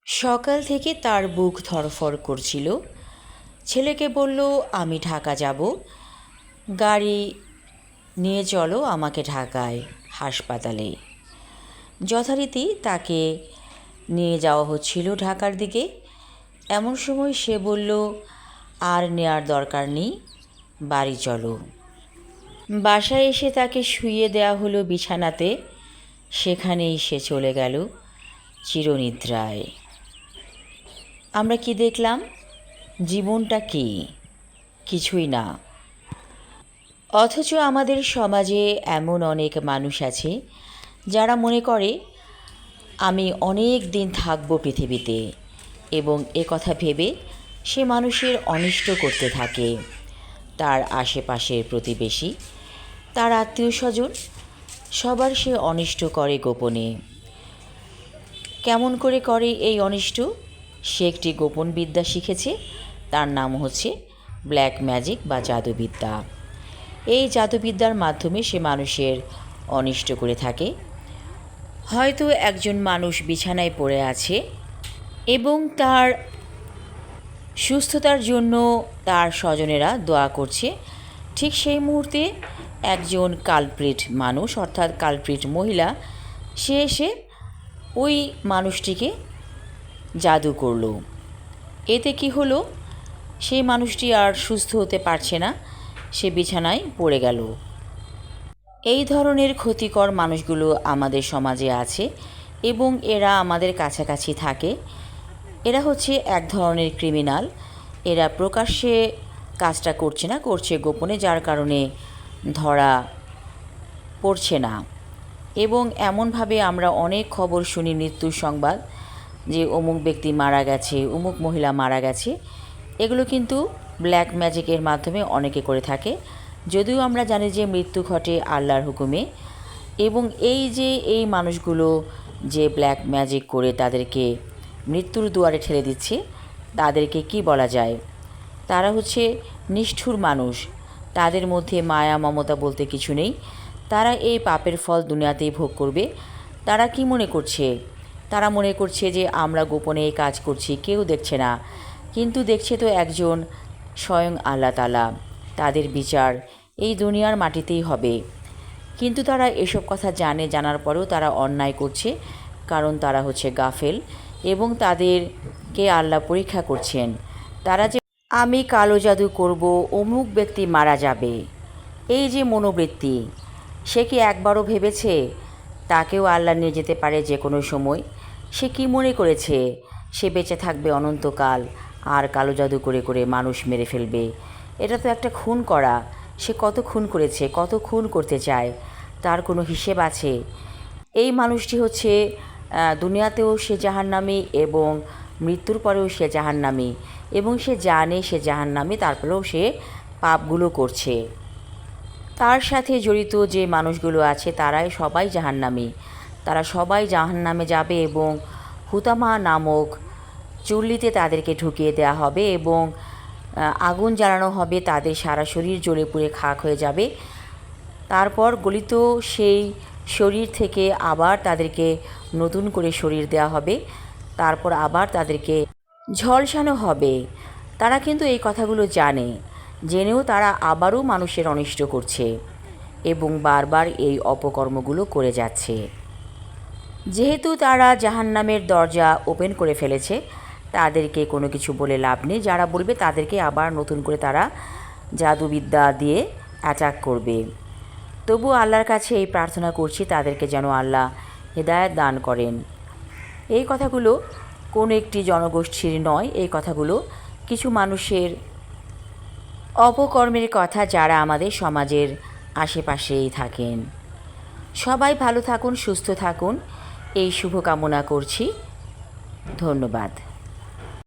সকাল থেকে তার বুক ধড়ফড় করছিল। ছেলেকে বলল, আমি ঢাকা যাব, গাড়ি নিয়ে চলো আমাকে ঢাকায় হাসপাতালে। যথারীতি তাকে নিয়ে যাওয়া হচ্ছিল ঢাকার দিকে। এমন সময় সে বলল, আর নেয়ার দরকার নেই, বাড়ি চলো। বাসায় এসে তাকে শুইয়ে দেওয়া হলো বিছানাতে। সেখানেই সে চলে গেল চিরনিদ্রায়। আমরা কি দেখলাম? জীবনটা কি? কিছুই না। অথচ আমাদের সমাজে এমন অনেক মানুষ আছে যারা মনে করে আমি অনেক দিন থাকবো পৃথিবীতে, এবং এ কথা ভেবে সে মানুষের অনিষ্ট করতে থাকে। তার আশেপাশের প্রতিবেশী, তার আত্মীয় স্বজন, সবার সে অনিষ্ট করে গোপনে। কেমন করে করে এই অনিষ্ট? সে একটি গোপন বিদ্যা শিখেছে, তার নাম হচ্ছে ব্ল্যাক ম্যাজিক বা জাদুবিদ্যা। এই জাদুবিদ্যার মাধ্যমে সে মানুষের অনিষ্ট করে থাকে। হয়তো একজন মানুষ বিছানায় পড়ে আছে এবং তার সুস্থতার জন্য তার স্বজনেরা দোয়া করছে। ঠিক সেই মুহূর্তে একজন কালপ্রিট মানুষ, অর্থাৎ কালপ্রিট মহিলা, সে এসে ওই মানুষটিকে জাদু করলো। এতে কি হলো? সেই মানুষটি আর সুস্থ হতে পারছে না, সে বিছানায় পড়ে গেল। এই ধরনের ক্ষতিকর মানুষগুলো আমাদের সমাজে আছে এবং এরা আমাদের কাছাকাছি থাকে। এরা হচ্ছে এক ধরনের ক্রিমিনাল। এরা প্রকাশ্যে কাজটা করছে না, করছে গোপনে, যার কারণে ধরা পড়ছে না। এবং এমনভাবে আমরা অনেক খবর শুনি, মৃত্যুর সংবাদ, যে অমুক ব্যক্তি মারা গেছে, অমুক মহিলা মারা গেছে। এগুলো কিন্তু ব্ল্যাক ম্যাজিকের মাধ্যমে অনেকে করে থাকে। যদিও আমরা জানি যে মৃত্যু ঘটে আল্লাহর হুকুমে। এবং এই মানুষগুলো যে ব্ল্যাক ম্যাজিক করে তাদেরকে মৃত্যুর দুয়ারে ঠেলে দিচ্ছে, তাদেরকে কি বলা যায়? তারা হচ্ছে নিষ্ঠুর মানুষ। তাদের মধ্যে মায়া মমতা বলতে কিছু নেই। তারা এই পাপের ফল দুনিয়াতেই ভোগ করবে। তারা কি মনে করছে? তারা মনে করছে যে আমরা গোপনে এই কাজ করছি, কেউ দেখছে না। কিন্তু দেখছে তো একজন স্বয়ং আল্লাহ তাআলা। তাদের বিচার এই দুনিয়ার মাটিতেই হবে। কিন্তু তারা এসব কথা জানার পরেও তারা অন্যায় করছে, কারণ তারা হচ্ছে গাফেল এবং তাদেরকে আল্লাহ পরীক্ষা করছেন। তারা যে আমি কালো জাদু করব, অমুক ব্যক্তি মারা যাবে, এই যে মনোবৃত্তি, সে কি একবারও ভেবেছে তাকেও আল্লাহ নিয়ে যেতে পারে যে কোনো সময়? সে কি মনে করেছে সে বেঁচে থাকবে অনন্তকাল আর কালো জাদু করে করে মানুষ মেরে ফেলবে? এটা তো একটা খুন করা। সে কত খুন করেছে, কত খুন করতে চায়, তার কোনো হিসেব আছে? এই মানুষটি হচ্ছে দুনিয়াতেও সে জাহান্নামী এবং মৃত্যুর পরেও সে জাহান্নামী, এবং সে জানে সে জাহান্নামী, তারপরেও সে পাপগুলো করছে। তার সাথে জড়িত যে মানুষগুলো আছে তারাই সবাই জাহান্নামী। তারা সবাই জাহান্নামে যাবে এবং হুতামা নামক চুল্লিতে তাদেরকে ঢুকিয়ে দেওয়া হবে এবং আগুন জ্বালানো হবে। তাদের সারা শরীর জ্বলে পুড়ে খাক হয়ে যাবে। তারপর গলিত সেই শরীর থেকে আবার তাদেরকে নতুন করে শরীর দেওয়া হবে। তারপর আবার তাদেরকে ঝলসানো হবে। তারা কিন্তু এই কথাগুলো জানে, জেনেও তারা আবারও মানুষের অনিষ্ট করছে এবং বারবার এই অপকর্মগুলো করে যাচ্ছে। যেহেতু তারা জাহান্নামের দরজা ওপেন করে ফেলেছে, তাদেরকে কোনো কিছু বলে লাভ নেই। যারা বলবে তাদেরকে আবার নতুন করে তারা জাদুবিদ্যা দিয়ে অ্যাটাক করবে। তবু আল্লাহর কাছে এই প্রার্থনা করছি, তাদেরকে যেন আল্লাহ হেদায়েত দান করেন। এই কথাগুলো কোনো একটি জনগোষ্ঠীর নয়, এই কথাগুলো কিছু মানুষের অপকর্মের কথা, যারা আমাদের সমাজের আশেপাশেই থাকেন। সবাই ভালো থাকুন, সুস্থ থাকুন, এই শুভকামনা করছি। ধন্যবাদ।